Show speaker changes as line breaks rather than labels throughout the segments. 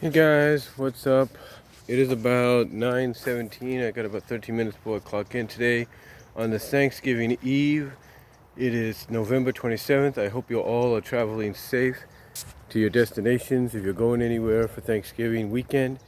Hey guys, what's up? It is about 9:17. I got about 13 minutes before I clock in today on this Thanksgiving Eve. It is November 27th. I hope you all are traveling safe to your destinations if you're going anywhere for Thanksgiving weekend.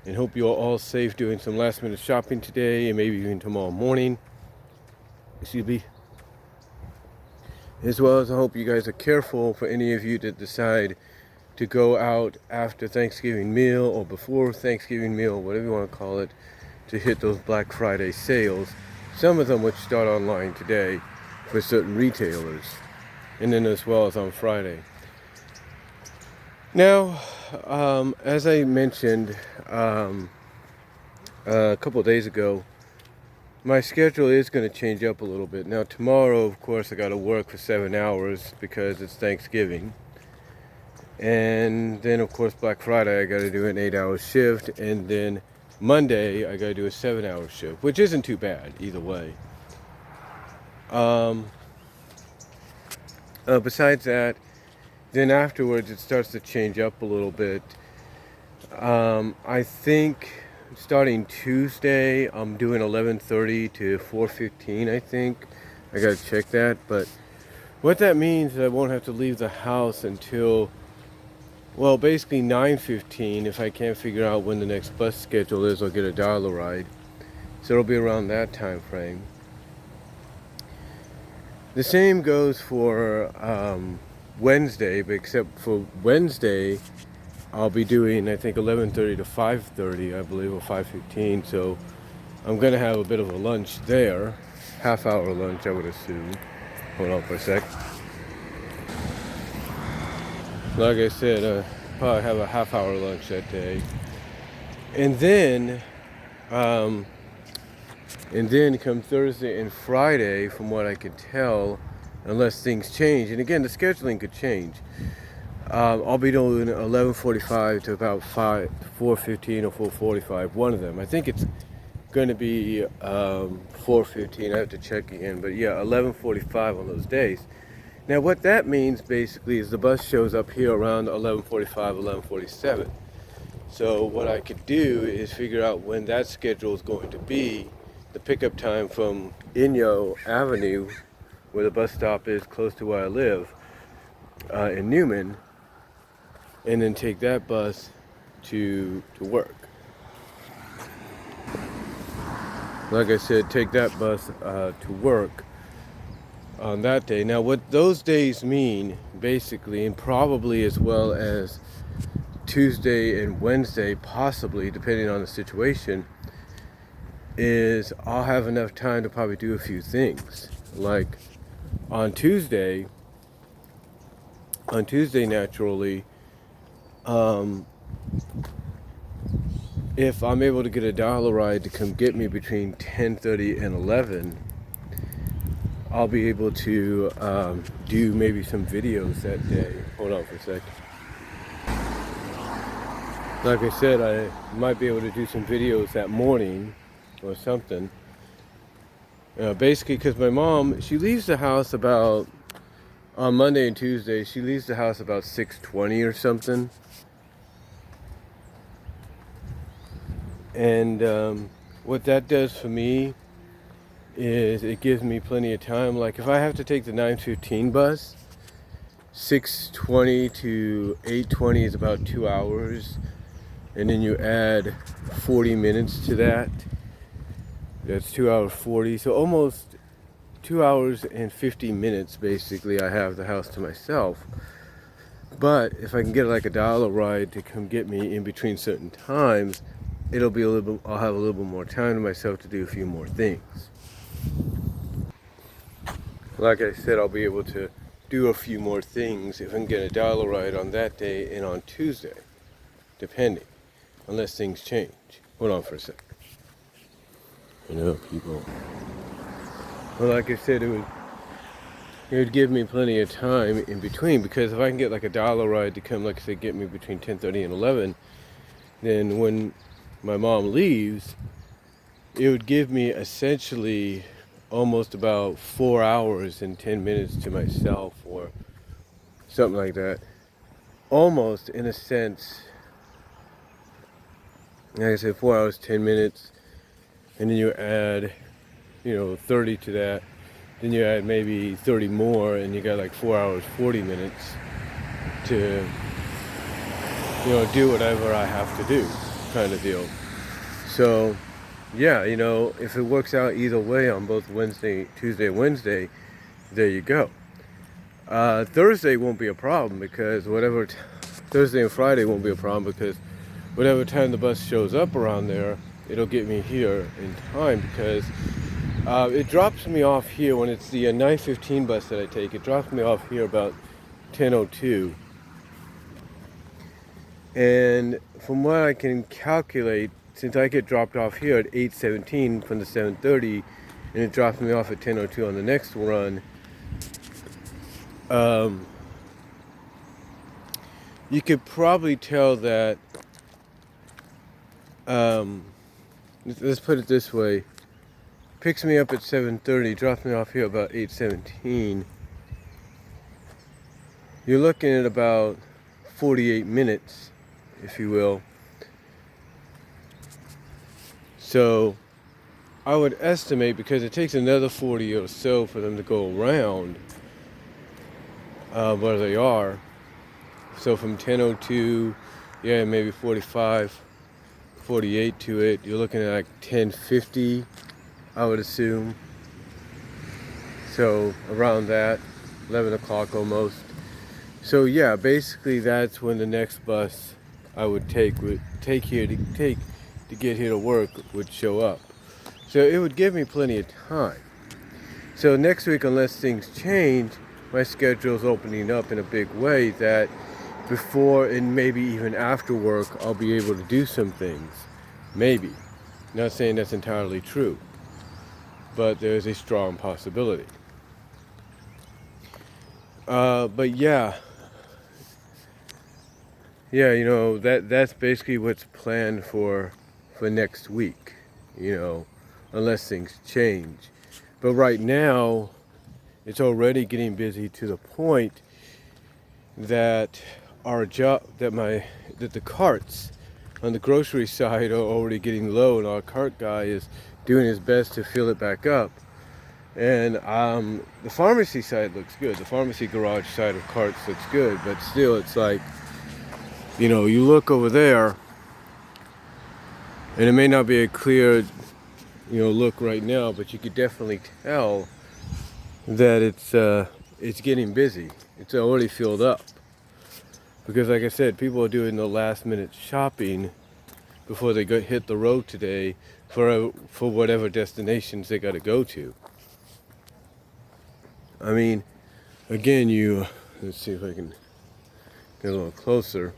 And hope you're all safe doing some last minute shopping today and maybe even tomorrow morning. Excuse me. As well as I hope you guys are careful for any of you that decide to go out after Thanksgiving meal or before Thanksgiving meal, whatever you want to call it, to hit those Black Friday sales. Some of them which start online today for certain retailers, and then as well as on Friday. Now, as I mentioned a couple of days ago, my schedule is going to change up a little bit. Now tomorrow, of course, I got to work for 7 hours because it's Thanksgiving. And then, of course, Black Friday, I got to do an 8-hour shift. And then Monday, I got to do a 7-hour shift, which isn't too bad either way. Besides that, then afterwards, it starts to change up a little bit. I think starting Tuesday, I'm doing 11:30 to 4:15, I think. I got to check that. But what that means is I won't have to leave the house until, well, basically 9:15 if I can't figure out when the next bus schedule is or get a dollar ride. So it'll be around that time frame. The same goes for Wednesday, but except for Wednesday, I'll be doing, I think, 11:30 to 5:30, I believe, or 5:15. So I'm going to have a bit of a lunch there. Half-hour lunch, I would assume. Hold on for a sec. Like I said, probably have a half-hour lunch that day. And then come Thursday and Friday, from what I can tell, unless things change, and again, the scheduling could change, I'll be doing 11:45 to about 4:15 or 4:45, one of them. I think it's going to be 4:15. I have to check again, but yeah, 11:45 on those days. Now, what that means basically is the bus shows up here around 11:45, 11:47. So what I could do is figure out when that schedule is going to be, the pickup time from Inyo Avenue, where the bus stop is close to where I live, in Newman, and then take that bus to work. Like I said, take that bus to work on that day. Now, what those days mean, basically, and probably as well as Tuesday and Wednesday, possibly, depending on the situation, is I'll have enough time to probably do a few things. Like on Tuesday naturally, if I'm able to get a dollar ride to come get me between 10:30 and 11, I'll be able to do maybe some videos that day. Hold on for a sec. Like I said, I might be able to do some videos that morning or something. Basically, because my mom, she leaves the house about, on Monday and Tuesday, she leaves the house about 6:20 or something. And what that does for me is it gives me plenty of time. Like if I have to take the 9:15 bus, 6:20 to 8:20 is about 2 hours. And then you add 40 minutes to that. That's 2 hours 40. So almost 2 hours and 50 minutes, basically, I have the house to myself. But if I can get like a dollar ride to come get me in between certain times, it'll be a little bit, I'll have a little bit more time to myself to do a few more things. Like I said, I'll be able to do a few more things if I can get a dollar ride on that day and on Tuesday, depending, unless things change. Hold on for a sec. You know, people. Well, like I said, it would give me plenty of time in between, because if I can get like a dollar ride to come, like I said, get me between 10:30 and 11, then when my mom leaves, it would give me essentially almost about 4 hours and 10 minutes to myself or something like that. Almost, in a sense, Like I said, 4 hours, 10 minutes, and then you add, 30 to that. Then you add maybe 30 more, and you got like 4 hours, 40 minutes to, do whatever I have to do, kind of deal. So, yeah, if it works out either way on both Tuesday and Wednesday, there you go. Thursday won't be a problem because Thursday and Friday won't be a problem because whatever time the bus shows up around there, it'll get me here in time because it drops me off here when it's the 9:15 bus that I take. It drops me off here about 10:02. And from what I can calculate, since I get dropped off here at 8:17 from the 7:30, and it drops me off at 10:02 on the next run, you could probably tell that, let's put it this way, picks me up at 7:30, drops me off here about 8:17. You're looking at about 48 minutes, if you will. So I would estimate, because it takes another 40 or so for them to go around where they are. So from 10:02, maybe 45, 48 to it, you're looking at like 10:50, I would assume. So around that, 11 o'clock almost. So yeah, basically that's when the next bus I would take to get here to work would show up. So it would give me plenty of time. So next week, unless things change, my schedule's opening up in a big way that before and maybe even after work, I'll be able to do some things. Maybe. Not saying that's entirely true, but there's a strong possibility. But yeah, that's basically what's planned for next week, unless things change. But right now, it's already getting busy to the point that that the carts on the grocery side are already getting low, and our cart guy is doing his best to fill it back up. And the pharmacy side looks good. The pharmacy garage side of carts looks good, but still, it's like, you look over there, and it may not be a clear, look right now, but you could definitely tell that it's getting busy. It's already filled up. Because like I said, people are doing the last minute shopping before they hit the road today for whatever destinations they got to go to. I mean, again, let's see if I can get a little closer.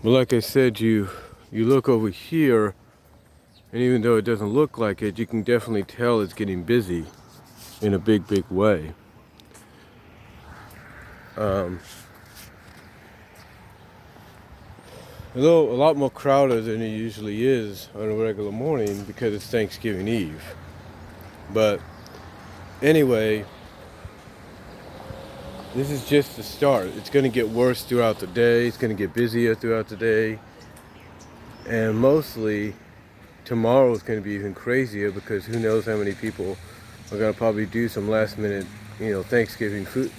But like I said, you look over here, and even though it doesn't look like it, you can definitely tell it's getting busy in a big, big way. A lot more crowded than it usually is on a regular morning because it's Thanksgiving Eve. But anyway, this is just the start. It's going to get worse throughout the day. It's going to get busier throughout the day. And mostly tomorrow is going to be even crazier because who knows how many people are going to probably do some last minute, Thanksgiving food,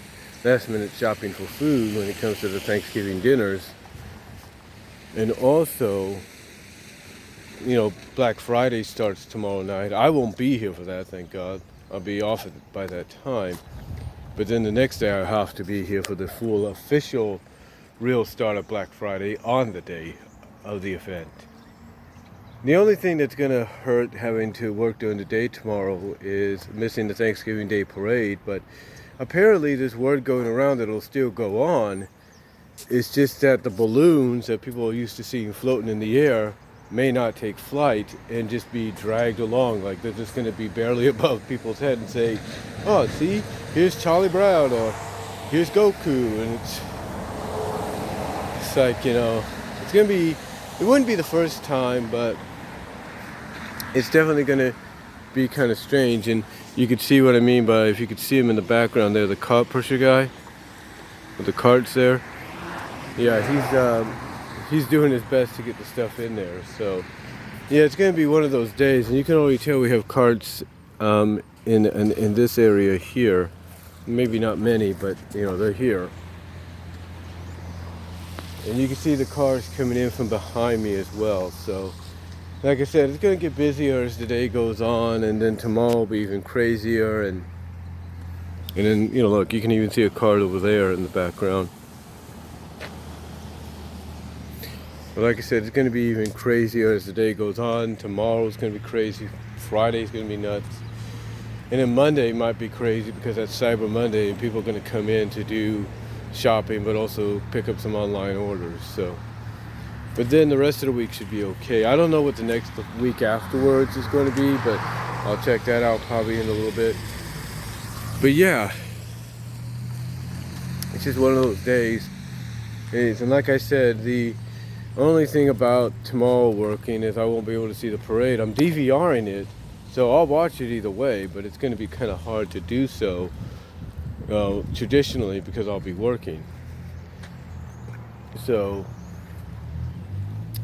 last minute shopping for food when it comes to the Thanksgiving dinners. And also, Black Friday starts tomorrow night. I won't be here for that, thank God. I'll be off by that time. But then the next day I have to be here for the full official real start of Black Friday on the day of the event. The only thing that's going to hurt having to work during the day tomorrow is missing the Thanksgiving Day parade. But apparently there's word going around that it'll still go on. It's just that the balloons that people are used to seeing floating in the air may not take flight and just be dragged along. Like they're just going to be barely above people's head and say, oh, see, here's Charlie Brown or here's Goku. And it's like, it's going to be, it wouldn't be the first time, but it's definitely going to be kind of strange. And you could see what I mean by, if you could see him in the background there, the cart pusher guy with the carts there. Yeah, he's doing his best to get the stuff in there. So yeah, it's gonna be one of those days, and you can already tell we have carts in this area here. Maybe not many, but you know they're here. And you can see the cars coming in from behind me as well. So, like I said, it's going to get busier as the day goes on, and then tomorrow will be even crazier. And then, you know, look, you can even see a car over there in the background. But like I said, it's going to be even crazier as the day goes on. Tomorrow's going to be crazy. Friday's going to be nuts. And then Monday might be crazy because that's Cyber Monday, and people are going to come in to do shopping, but also pick up some online orders. So, but then the rest of the week should be okay. I don't know what the next week afterwards is going to be, but I'll check that out probably in a little bit. But yeah, it's just one of those days. And like I said, the only thing about tomorrow working is I won't be able to see the parade. I'm DVRing it, so I'll watch it either way, but it's going to be kind of hard to do so traditionally because I'll be working. So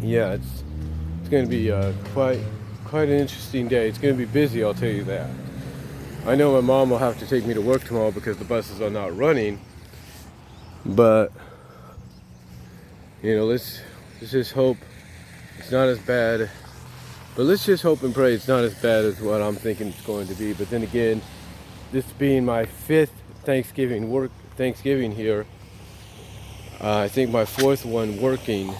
yeah, it's going to be quite an interesting day. It's going to be busy, I'll tell you that. I know my mom will have to take me to work tomorrow because the buses are not running, but you know, let's just hope it's not as bad. But let's just hope and pray it's not as bad as what I'm thinking it's going to be. But then again, this being my 5th Thanksgiving here, I think my 4th one working,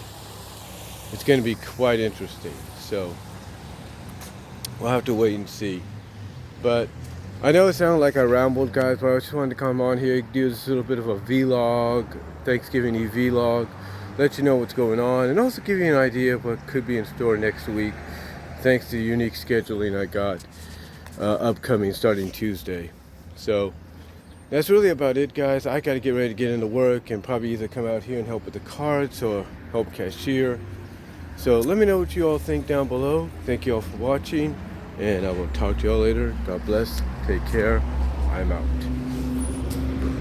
it's going to be quite interesting. So we'll have to wait and see. But I know it sounded like I rambled, guys, but I just wanted to come on here, do this little bit of a vlog, Thanksgiving Eve vlog, let you know what's going on, and also give you an idea of what could be in store next week, thanks to the unique scheduling I got upcoming starting Tuesday. So that's really about it, guys. I got to get ready to get into work and probably either come out here and help with the cards or help cashier. So let me know what you all think down below. Thank you all for watching, and I will talk to you all later. God bless. Take care. I'm out.